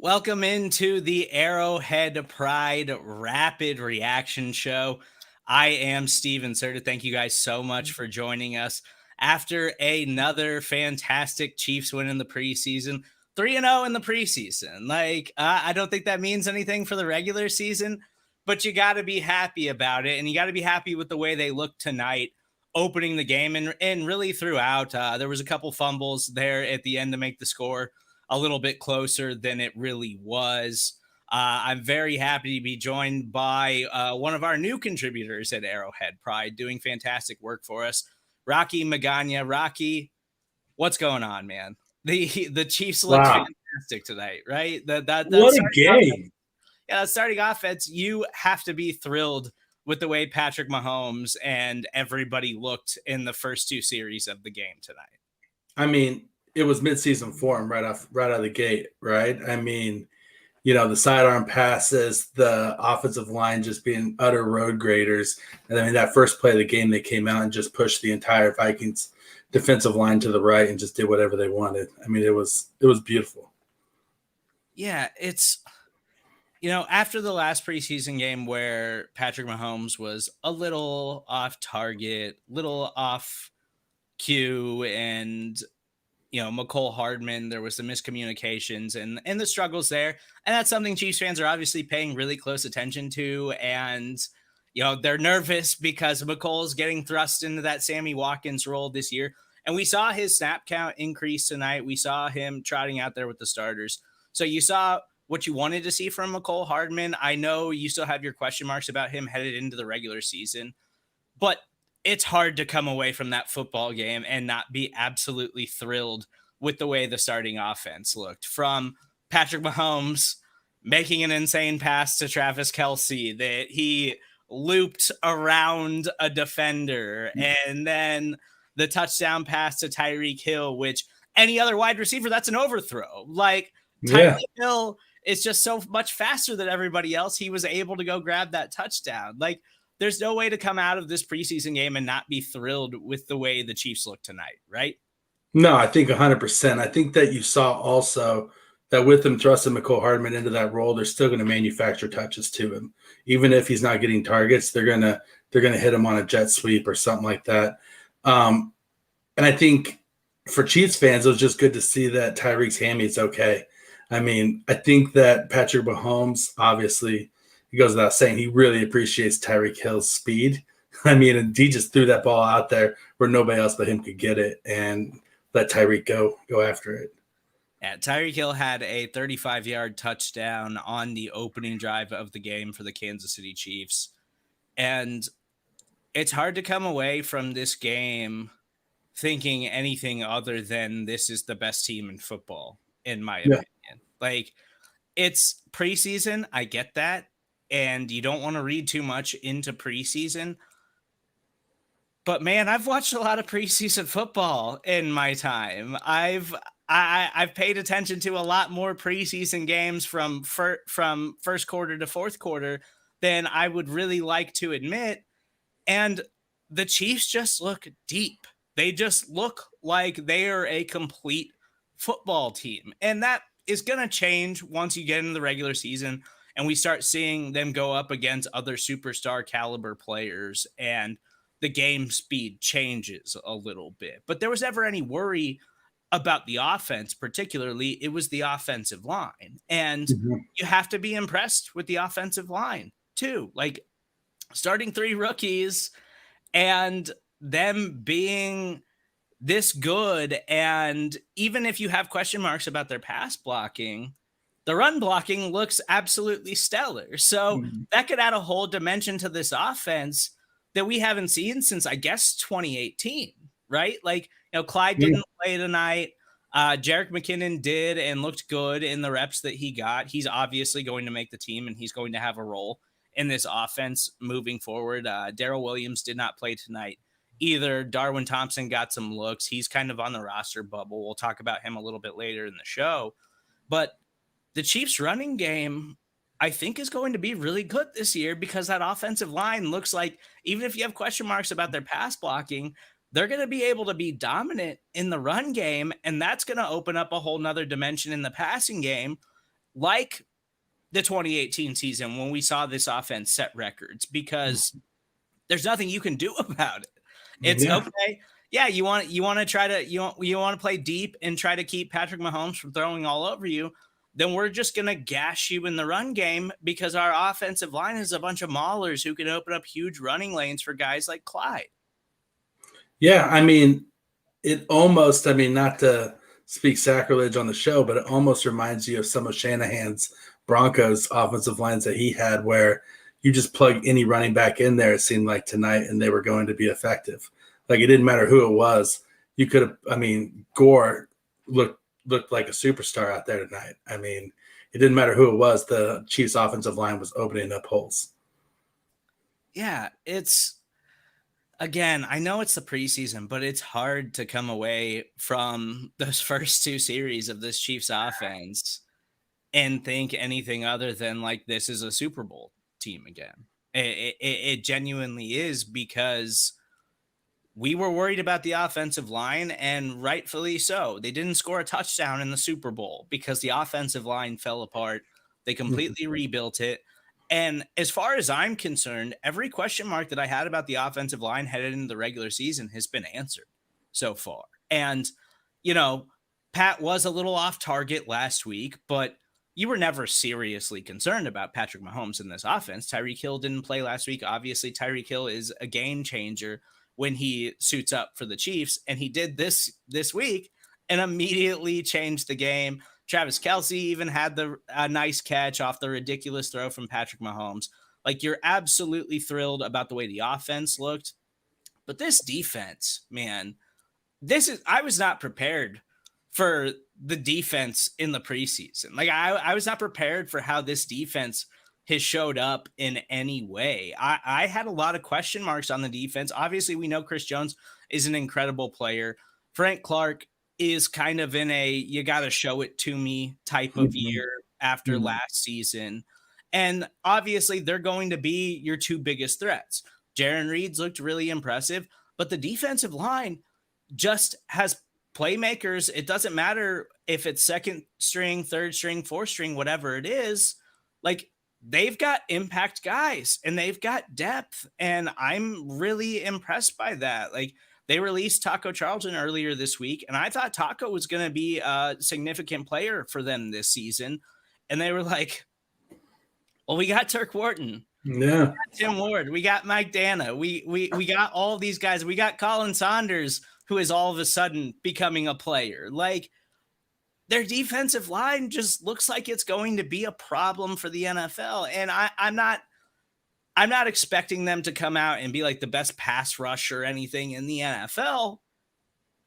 Welcome into the Arrowhead Pride Rapid Reaction Show. I am Steven Serta. Thank you guys so much for joining us after another fantastic Chiefs win in the preseason. 3-0 in the preseason. I don't think that means anything for the regular season, but you got to be happy about it. And you got to be happy with the way they look tonight, opening the game and really throughout. There was a couple fumbles there at the end to make the score a little bit closer than it really was. I'm very happy to be joined by one of our new contributors at Arrowhead Pride, doing fantastic work for us, Rocky Magana. Rocky, what's going on, man? The Chiefs looked fantastic tonight, right? What a game! Starting offense, you have to be thrilled with the way Patrick Mahomes and everybody looked in the first two series of the game tonight. I mean, it was midseason form right out of the gate, right? I mean, the sidearm passes, the offensive line just being utter road graders. And I mean, that first play of the game, they came out and just pushed the entire Vikings defensive line to the right and just did whatever they wanted. I mean, it was beautiful. Yeah, it's after the last preseason game where Patrick Mahomes was a little off target, little off cue, and Mecole Hardman, there was the miscommunications and the struggles there. And that's something Chiefs fans are obviously paying really close attention to. And, they're nervous because Mecole's getting thrust into that Sammy Watkins role this year. And we saw his snap count increase tonight. We saw him trotting out there with the starters. So you saw what you wanted to see from Mecole Hardman. I know you still have your question marks about him headed into the regular season, but it's hard to come away from that football game and not be absolutely thrilled with the way the starting offense looked. From Patrick Mahomes making an insane pass to Travis Kelce that he looped around a defender, and then the touchdown pass to Tyreek Hill, which any other wide receiver, that's an overthrow. Tyreek Hill is just so much faster than everybody else. He was able to go grab that touchdown. There's no way to come out of this preseason game and not be thrilled with the way the Chiefs look tonight, right? No, I think 100%. I think that you saw also that with them thrusting Mecole Hardman into that role, they're still going to manufacture touches to him. Even if he's not getting targets, they're gonna hit him on a jet sweep or something like that. And I think for Chiefs fans, it was just good to see that Tyreek's hammy is okay. I mean, I think that Patrick Mahomes, obviously, he goes without saying, he really appreciates Tyreek Hill's speed. I mean, and he just threw that ball out there where nobody else but him could get it and let Tyreek go after it. Yeah, Tyreek Hill had a 35-yard touchdown on the opening drive of the game for the Kansas City Chiefs. And it's hard to come away from this game thinking anything other than this is the best team in football, in my opinion. It's preseason. I get that. And you don't want to read too much into preseason. But man, I've watched a lot of preseason football in my time. I've paid attention to a lot more preseason games from first quarter to fourth quarter than I would really like to admit. And the Chiefs just look deep. They just look like they are a complete football team. And that is going to change once you get into the regular season and we start seeing them go up against other superstar caliber players and the game speed changes a little bit. But there was never any worry about the offense, particularly it was the offensive line. And you have to be impressed with the offensive line too. Starting three rookies and them being this good. And even if you have question marks about their pass blocking, the run blocking looks absolutely stellar. So that could add a whole dimension to this offense that we haven't seen since, I guess, 2018, right? Clyde didn't play tonight. Jerick McKinnon did and looked good in the reps that he got. He's obviously going to make the team and he's going to have a role in this offense moving forward. Darrell Williams did not play tonight either. Darwin Thompson got some looks. He's kind of on the roster bubble. We'll talk about him a little bit later in the show. But the Chiefs running game, I think, is going to be really good this year because that offensive line looks like, even if you have question marks about their pass blocking, they're going to be able to be dominant in the run game. And that's going to open up a whole nother dimension in the passing game. like the 2018 season when we saw this offense set records, because there's nothing you can do about it. It's Yeah. okay. Yeah, you want to try to you want to play deep and try to keep Patrick Mahomes from throwing all over you. Then we're just gonna gash you in the run game because our offensive line is a bunch of maulers who can open up huge running lanes for guys like Clyde. Yeah, I mean, it almost, I mean, not to speak sacrilege on the show, but it almost reminds you of some of Shanahan's Broncos offensive lines that he had, where you just plug any running back in there, it seemed like tonight, and they were going to be effective. Like, it didn't matter who it was. You could have, I mean, Gore looked like a superstar out there tonight. I mean, it didn't matter who it was. The Chiefs offensive line was opening up holes. Yeah, it's, again, I know it's the preseason, but it's hard to come away from those first two series of this Chiefs offense and think anything other than like this is a Super Bowl team again. It genuinely is, because we were worried about the offensive line, and rightfully so. They didn't score a touchdown in the Super Bowl because the offensive line fell apart. They completely rebuilt it. And as far as I'm concerned, every question mark that I had about the offensive line headed into the regular season has been answered so far. And, you know, Pat was a little off target last week, but you were never seriously concerned about Patrick Mahomes in this offense. Tyreek Hill didn't play last week. Obviously, Tyreek Hill is a game changer when he suits up for the Chiefs, and he did this week and immediately changed the game. Travis Kelce even had a nice catch off the ridiculous throw from Patrick Mahomes. Like, you're absolutely thrilled about the way the offense looked, but this defense, man, I was not prepared for the defense in the preseason. Like, I was not prepared for how this defense has showed up in any way. I had a lot of question marks on the defense. Obviously, we know Chris Jones is an incredible player. Frank Clark is kind of in a you got to show it to me type of year after last season. And obviously, they're going to be your two biggest threats. Jaron Reed's looked really impressive, but the defensive line just has playmakers. It doesn't matter if it's second string, third string, fourth string, whatever it is. Like, they've got impact guys and they've got depth. And I'm really impressed by that. Like, they released Taco Charlton earlier this week, and I thought Taco was going to be a significant player for them this season. And they were like, well, we got Turk Wharton. Yeah. We got Tim Ward. We got Mike Dana. We got all these guys. We got Colin Saunders, who is all of a sudden becoming a player. Like, their defensive line just looks like it's going to be a problem for the NFL. And I'm not expecting them to come out and be like the best pass rush or anything in the NFL,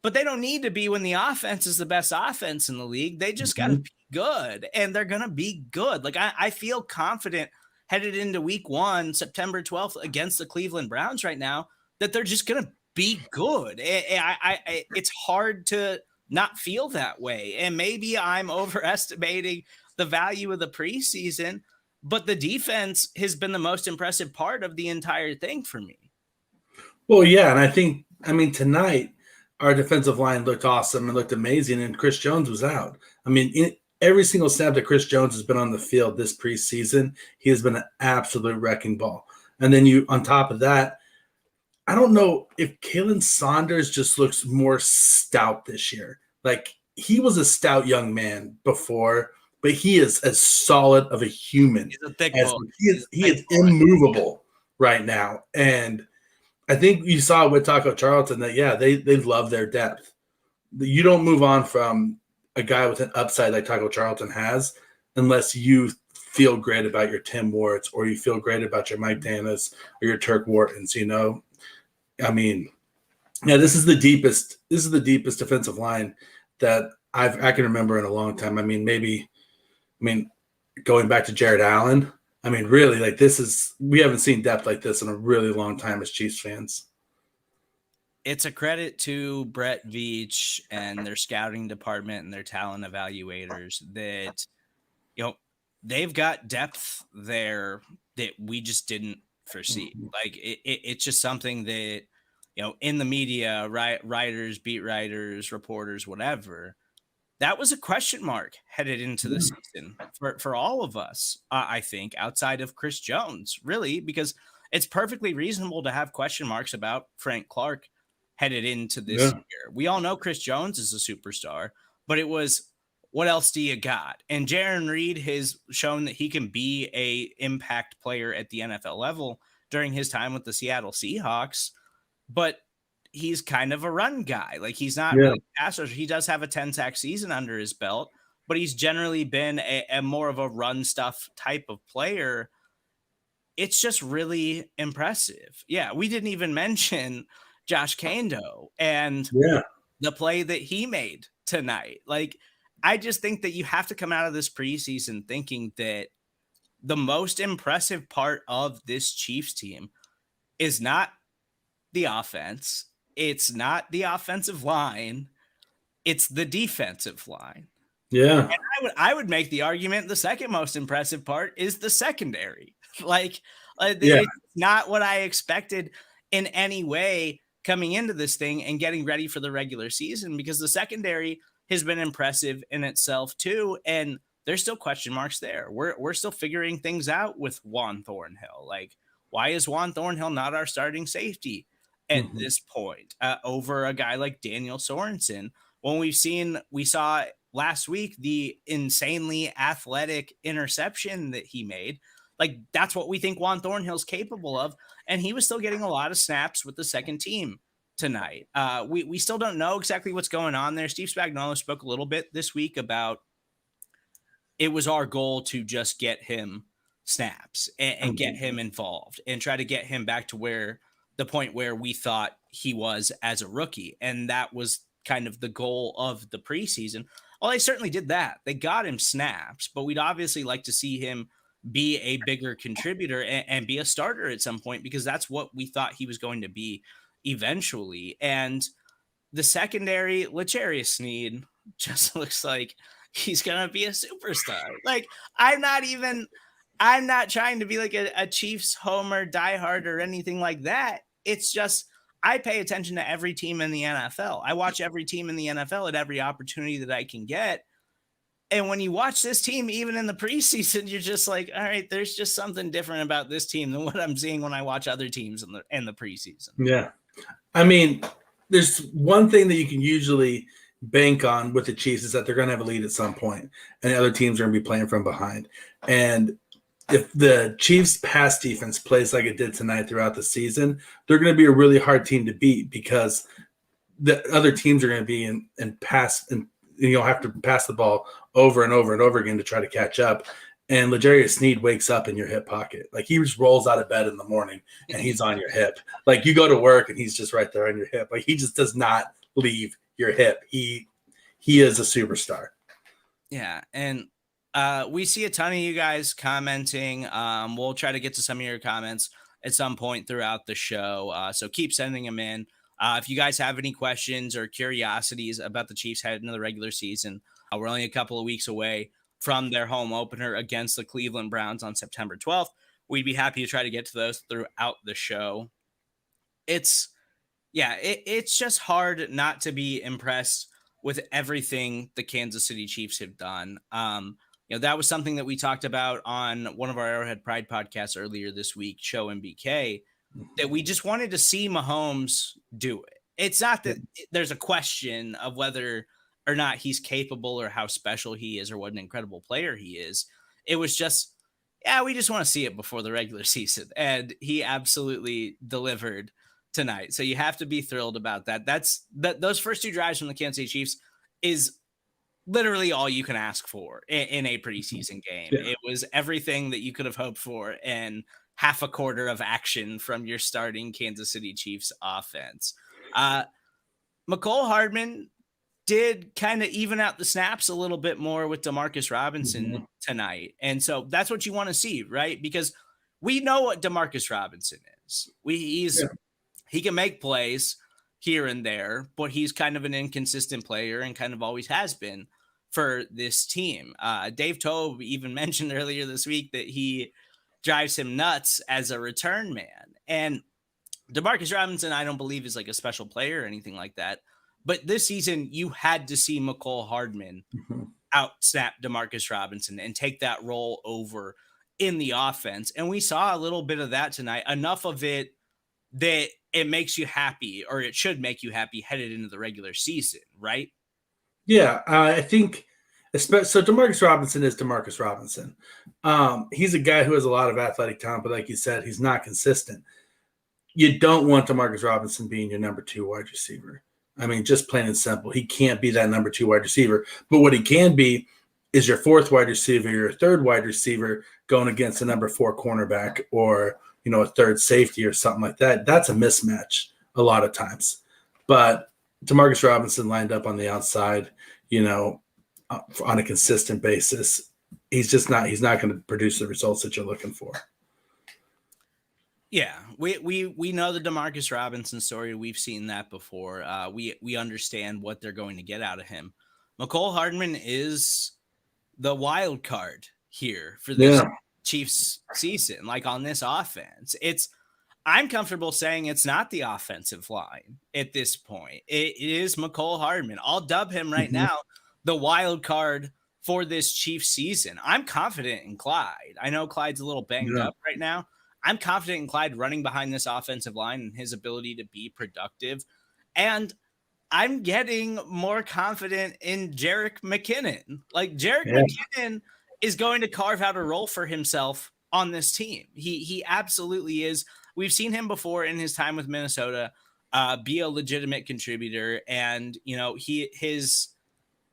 but they don't need to be when the offense is the best offense in the league. They just got to be good, and they're going to be good. Like, I feel confident headed into week 1, September 12th against the Cleveland Browns right now, that they're just going to be good. It's hard to not feel that way. And maybe I'm overestimating the value of the preseason, but the defense has been the most impressive part of the entire thing for me. Well, yeah, and I mean, tonight our defensive line looked awesome and looked amazing, and Chris Jones was out. I mean, every single snap that Chris Jones has been on the field this preseason, he has been an absolute wrecking ball. And then on top of that, I don't know if Kalen Saunders just looks more stout this year. Like, he was a stout young man before, but he is as solid of a human. He's a thick as boy. He is immovable right now. And I think you saw with Taco Charlton that, yeah, they love their depth. You don't move on from a guy with an upside like Taco Charlton has unless you feel great about your Tim Wards or you feel great about your Mike Danas or your Turk Whartons, you know? I mean, yeah, this is the deepest defensive line that I can remember in a long time. I mean, going back to Jared Allen, I mean, really, like, we haven't seen depth like this in a really long time as Chiefs fans. It's a credit to Brett Veach and their scouting department and their talent evaluators that, you know, they've got depth there that we just didn't foresee. Like, it's just something that, you know, in the media, writers, beat writers, reporters, whatever, that was a question mark headed into the season for all of us, I think, outside of Chris Jones, really, because it's perfectly reasonable to have question marks about Frank Clark headed into this Yeah. year. We all know Chris Jones is a superstar, but it was, what else do you got? And Jaron Reed has shown that he can be a impact player at the NFL level during his time with the Seattle Seahawks, but he's kind of a run guy. Like, he's not Yeah. really a passer. He does have a 10-sack season under his belt, but he's generally been a more of a run stuff type of player. It's just really impressive. Yeah, we didn't even mention Josh Kando and Yeah. the play that he made tonight. Like, I just think that you have to come out of this preseason thinking that the most impressive part of this Chiefs team is not the offense. It's not the offensive line. It's the defensive line. Yeah. I would make the argument the second most impressive part is the secondary. Like, Yeah. it's not what I expected in any way coming into this thing and getting ready for the regular season, because the secondary has been impressive in itself too. And there's still question marks there. We're still figuring things out with Juan Thornhill. Like, why is Juan Thornhill not our starting safety at Mhm. this point over a guy like Daniel Sorensen? When we saw last week the insanely athletic interception that he made. Like, that's what we think Juan Thornhill's capable of. And he was still getting a lot of snaps with the second team tonight. We still don't know exactly what's going on there. Steve Spagnuolo spoke a little bit this week about it was our goal to just get him snaps and get Mhm. him involved and try to get him back to where the point where we thought he was as a rookie. And that was kind of the goal of the preseason. Well, they certainly did that. They got him snaps, but we'd obviously like to see him be a bigger contributor and be a starter at some point, because that's what we thought he was going to be eventually. And the secondary, L'Jarius Sneed just looks like he's gonna be a superstar. Like, I'm not trying to be like a Chiefs homer diehard or anything like that. It's just I pay attention to every team in the NFL. I watch every team in the NFL at every opportunity that I can get. And when you watch this team, even in the preseason, you're just like, all right, there's just something different about this team than what I'm seeing when I watch other teams in the preseason. Yeah. I mean, there's one thing that you can usually bank on with the Chiefs is that they're going to have a lead at some point, and the other teams are going to be playing from behind. And if the Chiefs' pass defense plays like it did tonight throughout the season, they're going to be a really hard team to beat, because the other teams are going to be in pass, and you'll have to pass the ball over and over and over again to try to catch up. And L'Jarius Sneed wakes up in your hip pocket. Like, he just rolls out of bed in the morning and he's on your hip. Like, you go to work and he's just right there on your hip. Like, he just does not leave your hip. He is a superstar. Yeah, and we see a ton of you guys commenting. We'll try to get to some of your comments at some point throughout the show. So keep sending them in. If you guys have any questions or curiosities about the Chiefs heading into the regular season, we're only a couple of weeks away from their home opener against the Cleveland Browns on September 12th. We'd be happy to try to get to those throughout the show. It's just hard not to be impressed with everything the Kansas City Chiefs have done. That was something that we talked about on one of our Arrowhead Pride podcasts earlier this week, Show MBK, that we just wanted to see Mahomes do it. It's not that there's a question of whether or not he's capable or how special he is or what an incredible player he is. It was just, we just want to see it before the regular season. And he absolutely delivered tonight. So you have to be thrilled about that. Those first two drives from the Kansas City Chiefs is literally all you can ask for in a preseason game. Yeah. It was everything that you could have hoped for and half a quarter of action from your starting Kansas City Chiefs offense. Mecole Hardman did kind of even out the snaps a little bit more with Demarcus Robinson tonight. And so that's what you want to see, right? Because we know what Demarcus Robinson is. He can make plays here and there, but he's kind of an inconsistent player and kind of always has been for this team. Dave Tobe even mentioned earlier this week that he drives him nuts as a return man. And Demarcus Robinson, I don't believe, is like a special player or anything like that, But this season, you had to see Mecole Hardman Mhm. out snap Demarcus Robinson and take that role over in the offense. And we saw a little bit of that tonight, enough of it that it makes you happy, or it should make you happy headed into the regular season, right? Yeah, I think so. Demarcus Robinson is Demarcus Robinson. He's a guy who has a lot of athletic talent, but like you said, he's not consistent. You don't want Demarcus Robinson being your number 2 wide receiver. I mean, just plain and simple. He can't be that number 2 wide receiver. But what he can be is your 4th wide receiver, your 3rd wide receiver going against a number 4 cornerback, or a 3rd safety or something like that. That's a mismatch a lot of times. But Demarcus Robinson lined up on the outside, on a consistent basis. He's not going to produce the results that you're looking for. Yeah, we know the Demarcus Robinson story. We've seen that before. We understand what they're going to get out of him. Mecole Hardman is the wild card here for this Yeah. Chiefs season. Like, on this offense, I'm comfortable saying it's not the offensive line at this point. It is Mecole Hardman. I'll dub him right now the wild card for this Chiefs season. I'm confident in Clyde. I know Clyde's a little banged up right now. I'm confident in Clyde running behind this offensive line and his ability to be productive. And I'm getting more confident in Jerick McKinnon. Like, Jerick McKinnon is going to carve out a role for himself on this team. He absolutely is. We've seen him before in his time with Minnesota be a legitimate contributor. And, his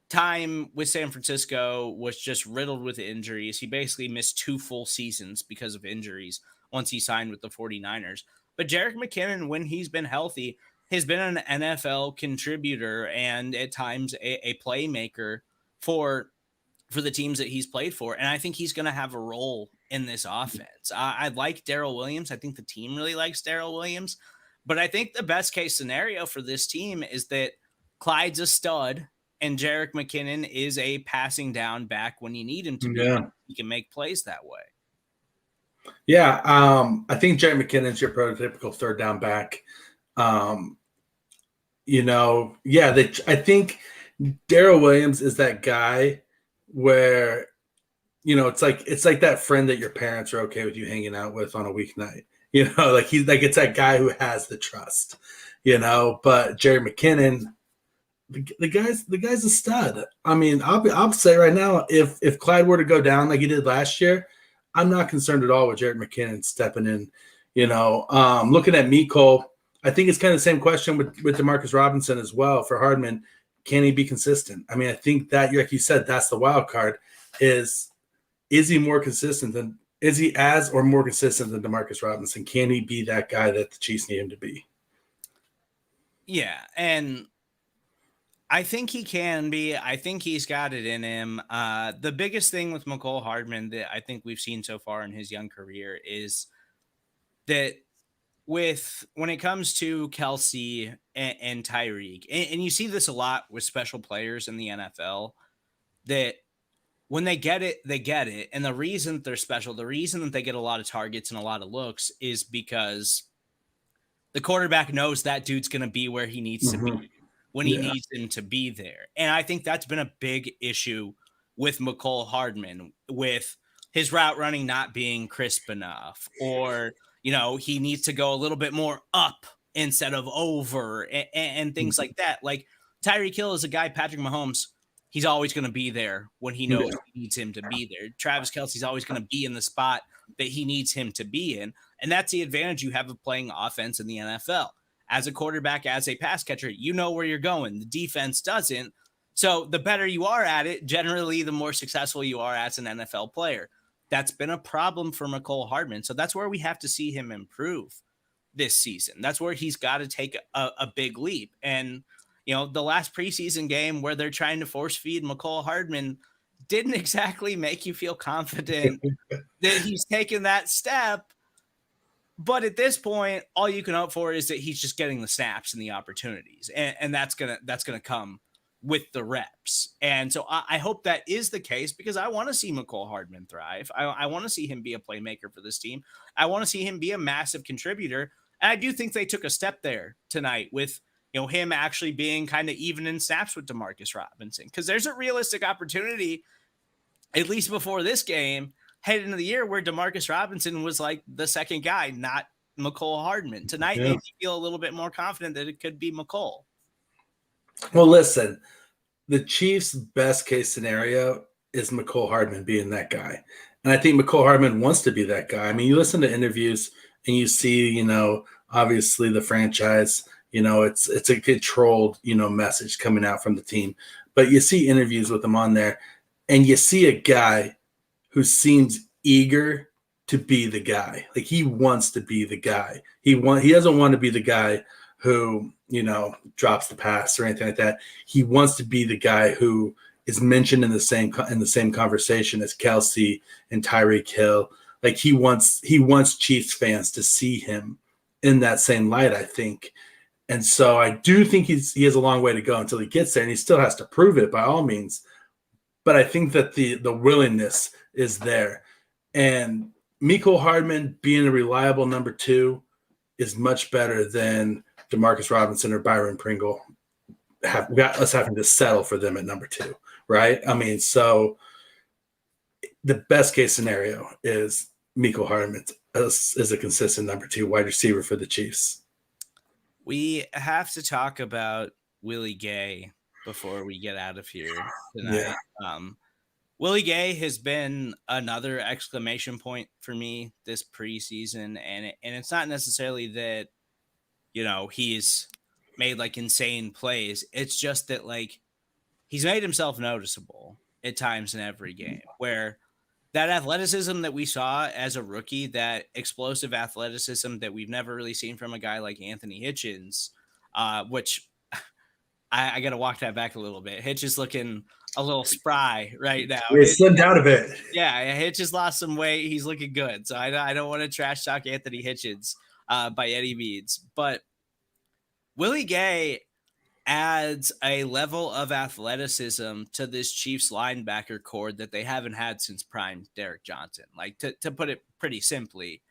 time with San Francisco was just riddled with injuries. He basically missed 2 full seasons because of injuries once he signed with the 49ers. But Jerick McKinnon, when he's been healthy, has been an NFL contributor and at times a playmaker for the teams that he's played for. And I think he's going to have a role in this offense. I like Darrell Williams. I think the team really likes Darrell Williams. But I think the best case scenario for this team is that Clyde's a stud and Jerick McKinnon is a passing down back when you need him to be. Yeah. He can make plays that way. Yeah, I think Jerick McKinnon's your prototypical 3rd down back. I think Darrell Williams is that guy where, it's like that friend that your parents are okay with you hanging out with on a weeknight. It's that guy who has the trust. But Jerick McKinnon, the guy's a stud. I mean, I'll say right now, if Clyde were to go down like he did last year, I'm not concerned at all with Jerick McKinnon stepping in. Looking at Mecole, I think it's kind of the same question with Demarcus Robinson as well for Hardman. Can he be consistent? I mean, I think that, like you said, that's the wild card. Is he more consistent than is he as or more consistent than Demarcus Robinson? Can he be that guy that the Chiefs need him to be? Yeah, and I think he can be. I think he's got it in him. The biggest thing with Mecole Hardman that I think we've seen so far in his young career is that when it comes to Kelsey and Tyreek, and you see this a lot with special players in the NFL, that when they get it, they get it. And the reason they're special, the reason that they get a lot of targets and a lot of looks is because the quarterback knows that dude's going to be where he needs to be when he needs him to be there. And I think that's been a big issue with Mecole Hardman, with his route running not being crisp enough, or he needs to go a little bit more up instead of over and things like that. Like, Tyreek Hill is a guy, Patrick Mahomes, he's always going to be there when he knows he needs him to be there. Travis Kelce's always going to be in the spot that he needs him to be in. And that's the advantage you have of playing offense in the NFL. As a quarterback, as a pass catcher, you know where you're going. The defense doesn't. So the better you are at it, generally, the more successful you are as an NFL player. That's been a problem for Mecole Hardman. So that's where we have to see him improve this season. That's where he's got to take a big leap. And, the last preseason game where they're trying to force feed Mecole Hardman didn't exactly make you feel confident that he's taken that step. But at this point, all you can hope for is that he's just getting the snaps and the opportunities. And that's gonna come with the reps. And so I hope that is the case, because I want to see Mecole Hardman thrive. I want to see him be a playmaker for this team. I want to see him be a massive contributor. And I do think they took a step there tonight with him actually being kind of even in snaps with Demarcus Robinson. Because there's a realistic opportunity, at least before this game, heading into the year, where Demarcus Robinson was like the second guy, not Mecole Hardman. Tonight Yeah. made me feel a little bit more confident that it could be Mecole. Well, listen, the Chiefs' best case scenario is Mecole Hardman being that guy. And I think Mecole Hardman wants to be that guy. I mean, you listen to interviews and you see, obviously the franchise, it's a controlled, message coming out from the team. But you see interviews with him on there, and you see a guy who seems eager to be the guy. Like, he wants to be the guy. He doesn't want to be the guy who, drops the pass or anything like that. He wants to be the guy who is mentioned in the same conversation as Kelsey and Tyreek Hill. Like, he wants Chiefs fans to see him in that same light, I think. And so I do think he has a long way to go until he gets there, and he still has to prove it by all means. But I think that the willingness is there. And Mecole Hardman being a reliable number 2 is much better than Demarcus Robinson or Byron Pringle us having to settle for them at number 2, right? I mean, so the best case scenario is Mecole Hardman is a consistent number 2 wide receiver for the Chiefs. We have to talk about Willie Gay before we get out of here tonight. Yeah. Willie Gay has been another exclamation point for me this preseason, and it's not necessarily that he's made like insane plays. It's just that like he's made himself noticeable at times in every game, where that athleticism that we saw as a rookie, that explosive athleticism that we've never really seen from a guy like Anthony Hitchens, which I got to walk that back a little bit. Hitch is looking a little spry right now. He's slimmed out a bit. Yeah, Hitch has lost some weight. He's looking good. So I don't want to trash talk Anthony Hitchens by any means. But Willie Gay adds a level of athleticism to this Chiefs linebacker core that they haven't had since prime Derek Johnson. Like, to put it pretty simply,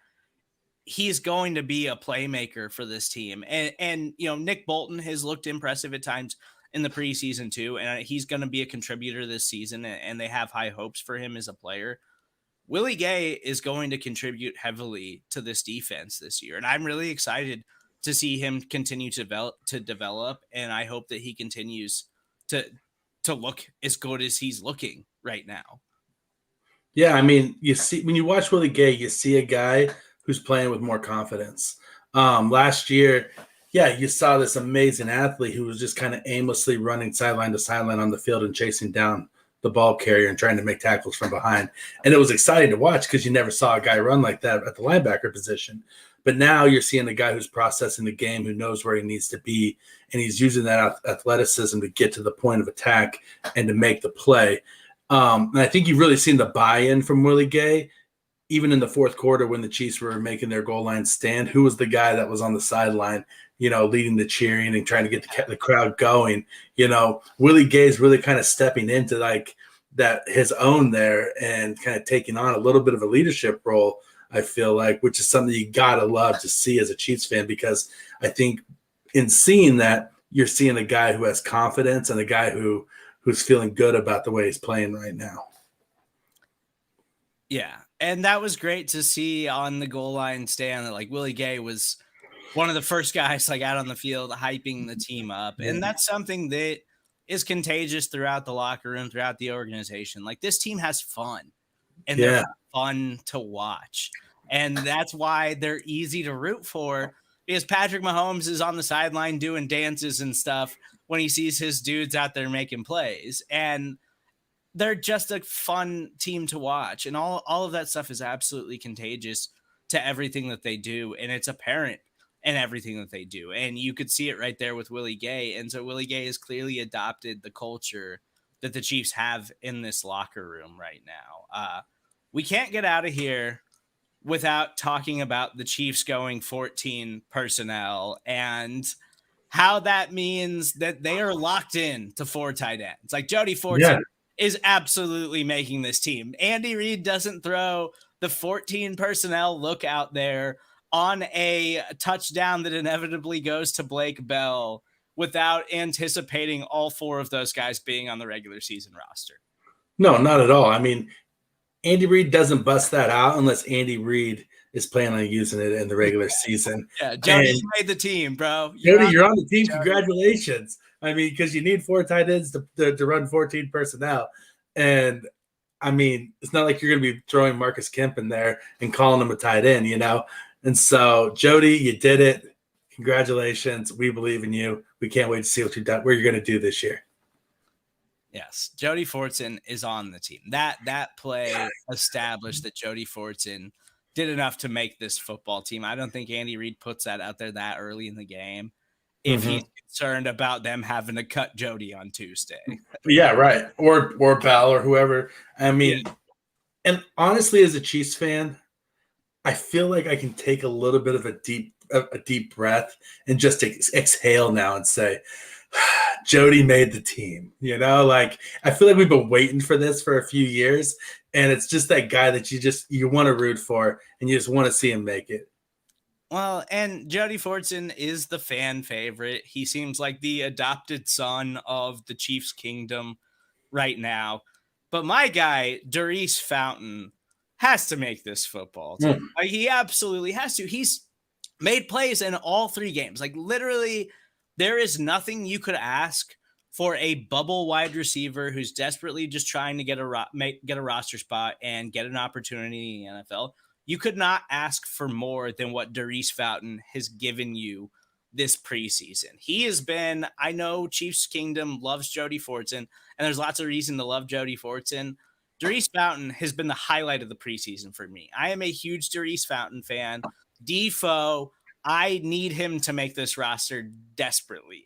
he's going to be a playmaker for this team. And Nick Bolton has looked impressive at times in the preseason too, and he's going to be a contributor this season, and they have high hopes for him as a player. Willie Gay is going to contribute heavily to this defense this year, and I'm really excited to see him continue to develop, and I hope that he continues to look as good as he's looking right now. Yeah, I mean, you see when you watch Willie Gay, you see a guy who's playing with more confidence. Last year, yeah, you saw this amazing athlete who was just kind of aimlessly running sideline to sideline on the field and chasing down the ball carrier and trying to make tackles from behind. And it was exciting to watch because you never saw a guy run like that at the linebacker position. But now you're seeing a guy who's processing the game, who knows where he needs to be, and he's using that athleticism to get to the point of attack and to make the play. And I think you've really seen the buy-in from Willie Gay, even in the fourth quarter when the Chiefs were making their goal line stand. Who was the guy that was on the sideline, leading the cheering and trying to get the crowd going? Willie Gay is really kind of stepping into like that his own there and kind of taking on a little bit of a leadership role, I feel like, which is something you gotta love to see as a Chiefs fan, because I think in seeing that, you're seeing a guy who has confidence and a guy who's feeling good about the way he's playing right now. Yeah, and that was great to see on the goal line stand that like Willie Gay was one of the first guys like out on the field hyping the team up, and that's something that is contagious throughout the locker room, throughout the organization. Like, this team has fun, and they're fun to watch. And that's why they're easy to root for, because Patrick Mahomes is on the sideline doing dances and stuff when he sees his dudes out there making plays. And they're just a fun team to watch. And all of that stuff is absolutely contagious to everything that they do. And it's apparent in everything that they do. And you could see it right there with Willie Gay. And so Willie Gay has clearly adopted the culture that the Chiefs have in this locker room right now. We can't get out of here without talking about the Chiefs going 14 personnel and how that means that they are locked in to 4 tight ends. Like, Jody Fortson is absolutely making this team. Andy Reid doesn't throw the 14 personnel look out there on a touchdown that inevitably goes to Blake Bell without anticipating all four of those guys being on the regular season roster. No, not at all. I mean, Andy Reid doesn't bust that out unless Andy Reid is planning on using it in the regular season. Yeah, Jody, And you made the team, bro. Jody, you're on the team. Jody. Congratulations. I mean, because you need 4 tight ends to run 14 personnel. And I mean, it's not like you're going to be throwing Marcus Kemp in there and calling him a tight end, you know? And so, Jody, you did it. Congratulations. We believe in you. We can't wait to see what you're going to do this year. Yes, Jody Fortson is on the team. That play established that Jody Fortson did enough to make this football team. I don't think Andy Reid puts that out there that early in the game if he's concerned about them having to cut Jody on Tuesday. Yeah, right. Or Bell or whoever. I mean, and honestly, as a Chiefs fan, I feel like I can take a little bit of a deep breath and just exhale now and say, Jody made the team. You know, like I feel like we've been waiting for this for a few years, and it's just that guy that you want to root for and you just want to see him make it. Well, and Jody Fortson is the fan favorite. He seems like the adopted son of the Chiefs kingdom right now. But my guy, Darius Fountain, has to make this football team. Like, he absolutely has to. He's made plays in all 3 games. Like, literally, there is nothing you could ask for a bubble wide receiver who's desperately just trying to get a roster spot and get an opportunity in the NFL. You could not ask for more than what Darius Fountain has given you this preseason. He has been, I know Chiefs Kingdom loves Jody Fortson, and there's lots of reason to love Jody Fortson. Darius Fountain has been the highlight of the preseason for me. I am a huge Darius Fountain fan. Defoe, I need him to make this roster desperately.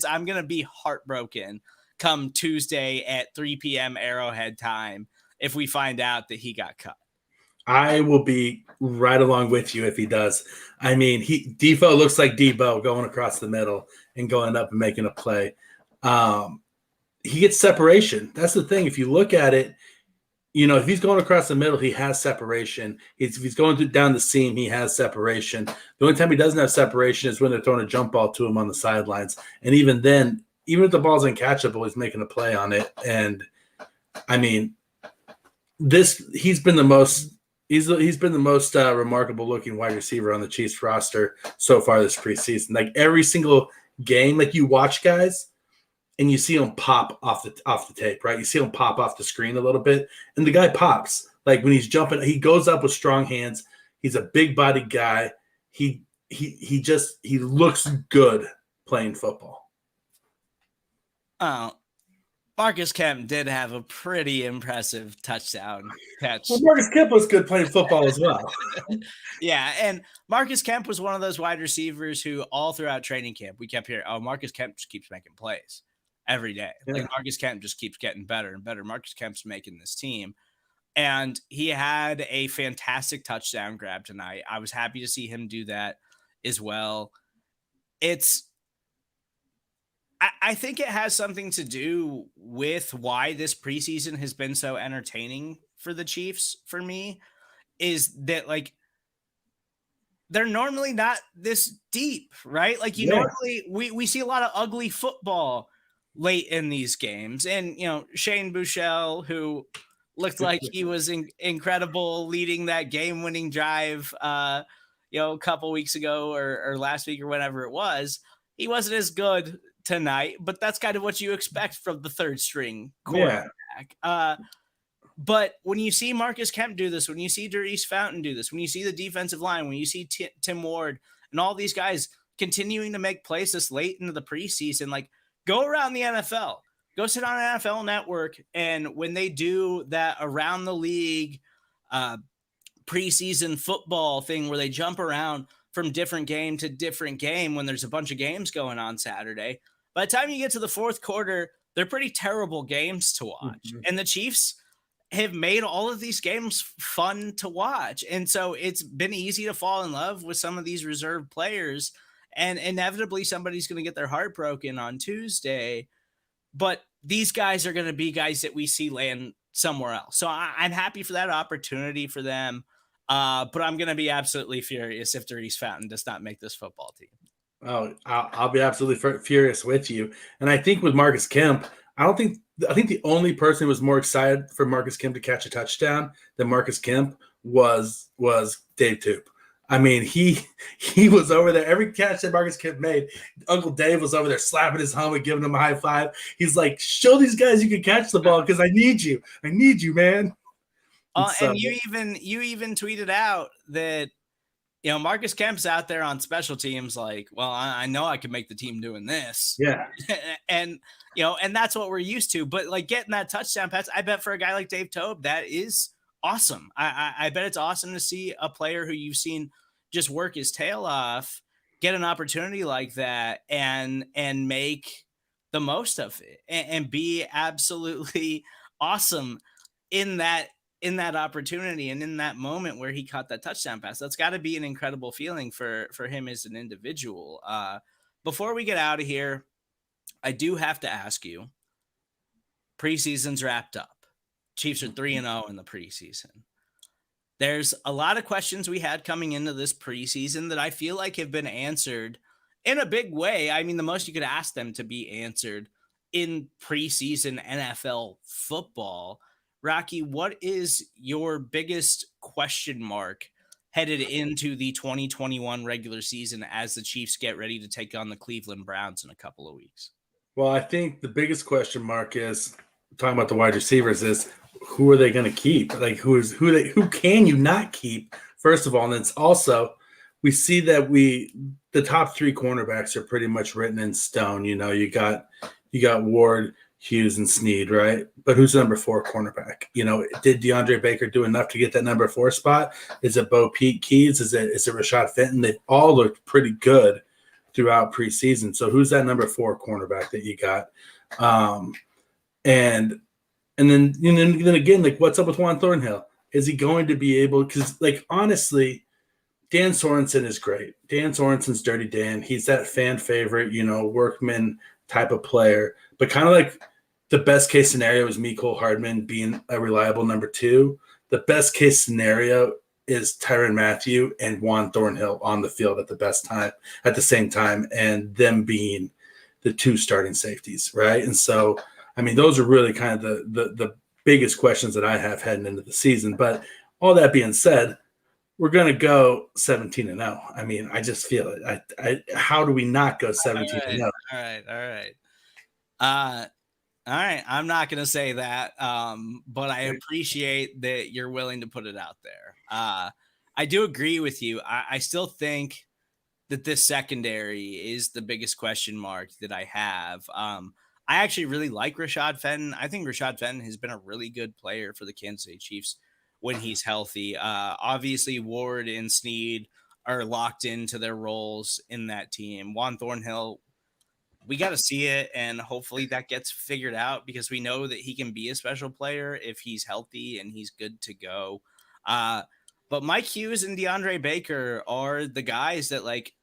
I'm going to be heartbroken come Tuesday at 3 p.m. Arrowhead time if we find out that he got cut. I will be right along with you if he does. I mean, Defoe looks like Debo going across the middle and going up and making a play. He gets separation. That's the thing. If you look at it, you know, if he's going across the middle, he has separation. If he's going down the seam, he has separation. The only time he doesn't have separation is when they're throwing a jump ball to him on the sidelines. And even then, even if the ball's uncatchable, he's making a play on it. And I mean, he's been the most remarkable looking wide receiver on the Chiefs roster so far this preseason. Like every single game, like you watch guys and you see him pop off the tape, right? You see him pop off the screen a little bit, and the guy pops. Like when he's jumping, he goes up with strong hands. He's a big bodied guy. He looks good playing football. Marcus Kemp did have a pretty impressive touchdown catch. Well, Marcus Kemp was good playing football as well. Yeah, and Marcus Kemp was one of those wide receivers who all throughout training camp, we kept hearing, oh, Marcus Kemp just keeps making plays every day. Yeah. Like Marcus Kemp just keeps getting better and better. Marcus Kemp's making this team. And he had a fantastic touchdown grab tonight. I was happy to see him do that as well. I think it has something to do with why this preseason has been so entertaining for the Chiefs for me, is that like they're normally not this deep, right? Like normally we see a lot of ugly football late in these games. And, you know, Shane Buechele, who looked like he was incredible leading that game-winning drive, a couple weeks ago or last week or whenever it was, he wasn't as good tonight, but that's kind of what you expect from the third string quarterback. Yeah. But when you see Marcus Kemp do this, when you see Darius Fountain do this, when you see the defensive line, when you see Tim Ward and all these guys continuing to make plays this late into the preseason, like go around the NFL, go sit on an NFL network. And when they do that around the league preseason football thing where they jump around from different game to different game, when there's a bunch of games going on Saturday, by the time you get to the fourth quarter, they're pretty terrible games to watch. Mm-hmm. And the Chiefs have made all of these games fun to watch. And so it's been easy to fall in love with some of these reserve players. And inevitably somebody's going to get their heart broken on Tuesday. But these guys are going to be guys that we see land somewhere else. So I'm happy for that opportunity for them. But I'm going to be absolutely furious if Darius Fountain does not make this football team. Oh, I'll be absolutely furious with you. And I think with Marcus Kemp, I think the only person who was more excited for Marcus Kemp to catch a touchdown than Marcus Kemp was Dave Toop. I mean, he was over there. Every catch that Marcus Kemp made, Uncle Dave was over there slapping his helmet, giving him a high five. He's like, "Show these guys you can catch the ball because I need you. I need you, man." And so, And you even tweeted out that Marcus Kemp's out there on special teams like, well, I know I can make the team doing this. yeah, and, and that's what we're used to. But like getting that touchdown pass, I bet for a guy like Dave Toub, that is awesome. I bet it's awesome to see a player who you've seen just work his tail off, get an opportunity like that and make the most of it and be absolutely awesome in that opportunity and in that moment where he caught that touchdown pass. That's got to be an incredible feeling for him as an individual. Before we get out of here, I do have to ask you, preseason's wrapped up. Chiefs are 3-0 in the preseason. There's a lot of questions we had coming into this preseason that I feel like have been answered in a big way. I mean, the most you could ask them to be answered in preseason NFL football. Rocky, what is your biggest question mark headed into the 2021 regular season as the Chiefs get ready to take on the Cleveland Browns in a couple of weeks? well, I think the biggest question mark is talking about the wide receivers is who are they going to keep? Like who can you not keep? First of all, and it's also we see that the top three cornerbacks are pretty much written in stone. You got Ward, Hughes, and Snead, right? But who's the number 4 cornerback? Did DeAndre Baker do enough to get that number 4 spot? Is it Bo Pete Keys? Is it Rashad Fenton? They've all looked pretty good throughout preseason. So who's that number 4 cornerback that you got? And then again, like what's up with Juan Thornhill? Is he going to be able? Because like honestly, Dan Sorensen is great. Dan Sorensen's Dirty Dan. He's that fan favorite, workman type of player. But kind of like the best case scenario is Mecole Hardman being a reliable number 2. The best case scenario is Tyrann Mathieu and Juan Thornhill on the field at the same time, and them being the 2 starting safeties, right? And so, I mean, those are really kind of the biggest questions that I have heading into the season. But all that being said, we're going to go 17-0. I mean, I just feel it. How do we not go 17-0? All right. All right. I'm not going to say that, but I appreciate that you're willing to put it out there. I do agree with you. I still think that this secondary is the biggest question mark that I have. I actually really like Rashad Fenton. I think Rashad Fenton has been a really good player for the Kansas City Chiefs when he's healthy. Obviously, Ward and Snead are locked into their roles in that team. Juan Thornhill, we got to see it, and hopefully that gets figured out because we know that he can be a special player if he's healthy and he's good to go. But Mike Hughes and DeAndre Baker are the guys that, like,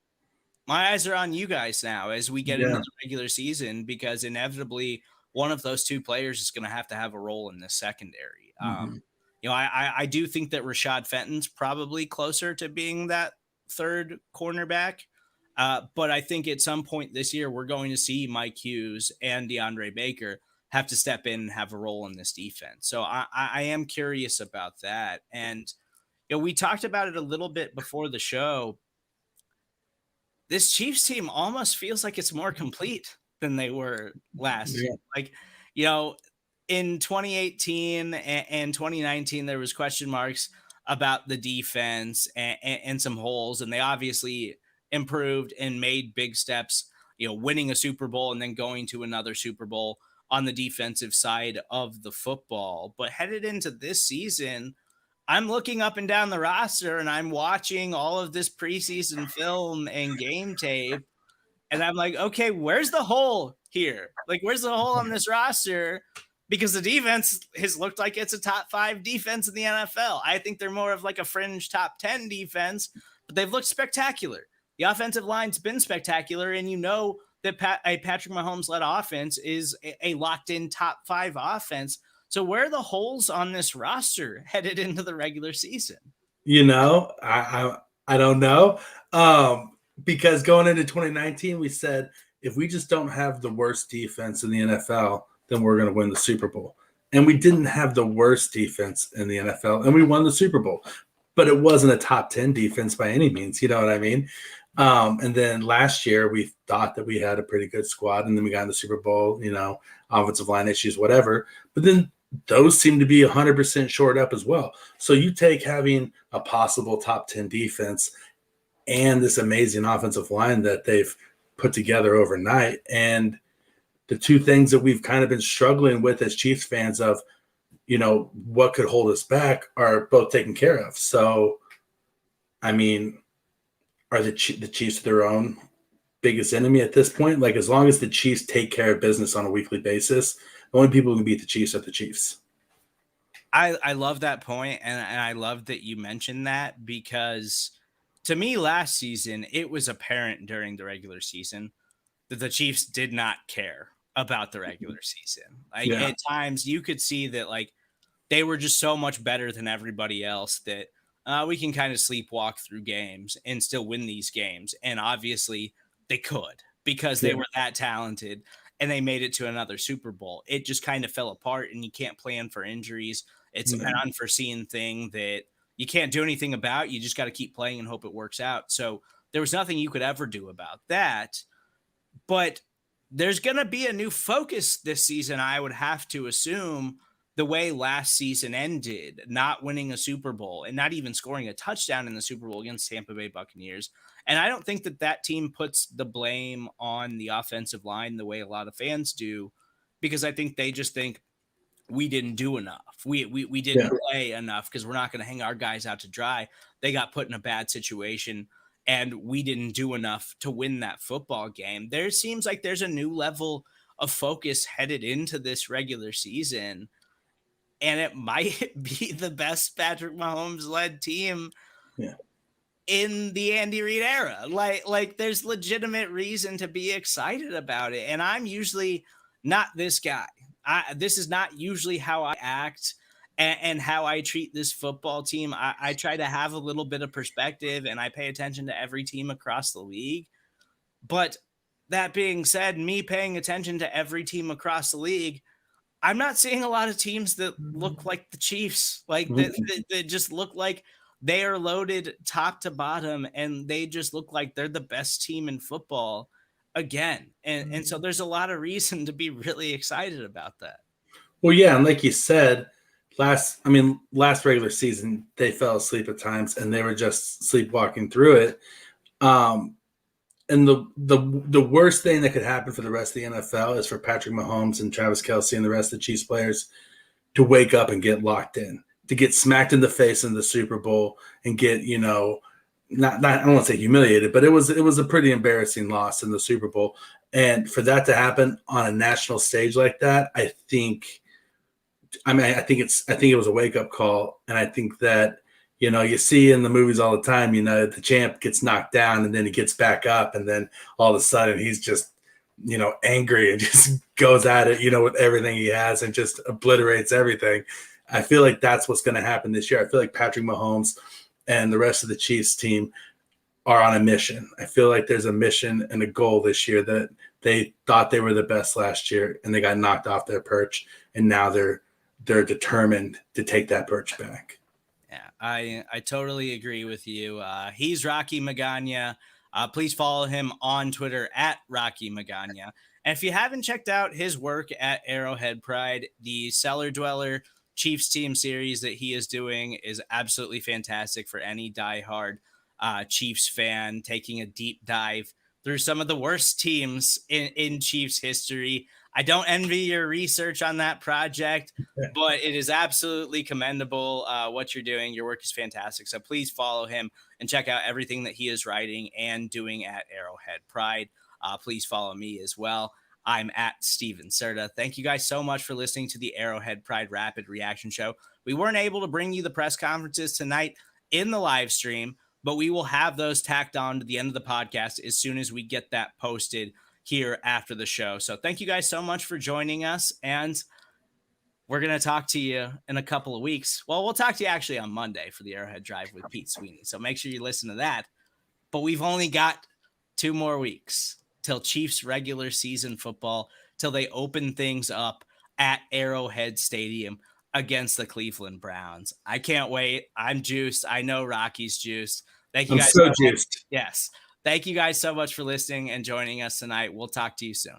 my eyes are on you guys now as we get into the regular season, because inevitably one of those 2 players is going to have a role in this secondary. I do think that Rashad Fenton's probably closer to being that 3rd cornerback. But I think at some point this year, we're going to see Mike Hughes and DeAndre Baker have to step in and have a role in this defense. So I am curious about that. And, we talked about it a little bit before the show. This Chiefs team almost feels like it's more complete than they were last year. Like, in 2018 and 2019, there was question marks about the defense and some holes, and they obviously improved and made big steps, winning a Super Bowl and then going to another Super Bowl on the defensive side of the football. But headed into this season, I'm looking up and down the roster and I'm watching all of this preseason film and game tape. And I'm like, okay, where's the hole here? Like, where's the hole on this roster? Because the defense has looked like it's a top 5 defense in the NFL. I think they're more of like a fringe top 10 defense, but they've looked spectacular. The offensive line's been spectacular. And that a Patrick Mahomes-led offense is a locked-in top 5 offense. So where are the holes on this roster headed into the regular season? I don't know. because going into 2019, we said if we just don't have the worst defense in the NFL, then we're going to win the Super Bowl. And we didn't have the worst defense in the NFL, and we won the Super Bowl. But it wasn't a top 10 defense by any means. You know what I mean? And then last year, we thought that we had a pretty good squad, and then we got in the Super Bowl, offensive line issues, whatever. But then those seem to be 100% short up as well. So you take having a possible top 10 defense and this amazing offensive line that they've put together overnight. And the two things that we've kind of been struggling with as Chiefs fans of, what could hold us back are both taken care of. So, I mean, are the Chiefs their own biggest enemy at this point? Like, as long as the Chiefs take care of business on a weekly basis, the only people who can beat the Chiefs are the Chiefs. I love that point, and I love that you mentioned that, because to me last season, it was apparent during the regular season that the Chiefs did not care about the regular season. Like, at times you could see that, like, they were just so much better than everybody else that we can kind of sleepwalk through games and still win these games. And obviously they could, because they were that talented and they made it to another Super Bowl. It just kind of fell apart, and you can't plan for injuries. It's an unforeseen thing that you can't do anything about. You just got to keep playing and hope it works out. So there was nothing you could ever do about that. But there's going to be a new focus this season, I would have to assume, the way last season ended, not winning a Super Bowl and not even scoring a touchdown in the Super Bowl against Tampa Bay Buccaneers. And I don't think that team puts the blame on the offensive line the way a lot of fans do, because I think they just think we didn't do enough. We didn't play enough because we're not going to hang our guys out to dry. They got put in a bad situation, and we didn't do enough to win that football game. There seems like there's a new level of focus headed into this regular season, and it might be the best Patrick Mahomes led team in the Andy Reid era. Like there's legitimate reason to be excited about it. And I'm usually not this guy. This is not usually how I act and how I treat this football team. I try to have a little bit of perspective, and I pay attention to every team across the league. But that being said, me paying attention to every team across the league, I'm not seeing a lot of teams that look like the Chiefs, like that just look like they are loaded top to bottom, and they just look like they're the best team in football again. And so there's a lot of reason to be really excited about that. Well, yeah, and like you said, last regular season, they fell asleep at times, and they were just sleepwalking through it. And the worst thing that could happen for the rest of the NFL is for Patrick Mahomes and Travis Kelce and the rest of the Chiefs players to wake up and get locked in, to get smacked in the face in the Super Bowl and get, not I don't want to say humiliated, but it was a pretty embarrassing loss in the Super Bowl. And for that to happen on a national stage like that, I think it was a wake up call. And I think that, you see in the movies all the time, the champ gets knocked down and then he gets back up, and then all of a sudden he's just, angry and just goes at it, with everything he has and just obliterates everything. I feel like that's what's going to happen this year. I feel like Patrick Mahomes and the rest of the Chiefs team are on a mission. I feel like there's a mission and a goal this year that they thought they were the best last year, and they got knocked off their perch, and now they're determined to take that perch back. Yeah, I totally agree with you. He's Rocky Magana. Please follow him on Twitter at Rocky Magana. And if you haven't checked out his work at Arrowhead Pride, the Cellar Dweller Chiefs team series that he is doing is absolutely fantastic for any diehard Chiefs fan, taking a deep dive through some of the worst teams in Chiefs history. I don't envy your research on that project, but it is absolutely commendable what you're doing. Your work is fantastic. So please follow him and check out everything that he is writing and doing at Arrowhead Pride. Please follow me as well. I'm at Steven Serta. Thank you guys so much for listening to the Arrowhead Pride Rapid Reaction Show. We weren't able to bring you the press conferences tonight in the live stream, but we will have those tacked on to the end of the podcast as soon as we get that posted here after the show. So thank you guys so much for joining us, and we're going to talk to you in a couple of weeks. Well, we'll talk to you actually on Monday for the Arrowhead Drive with Pete Sweeney. So make sure you listen to that. But we've only got 2 more weeks till Chiefs regular season football, till they open things up at Arrowhead Stadium against the Cleveland Browns. I can't wait. I'm juiced. I know Rocky's juiced. Thank you I'm guys so so much. juiced. Yes. Thank you guys so much for listening and joining us tonight. We'll talk to you soon.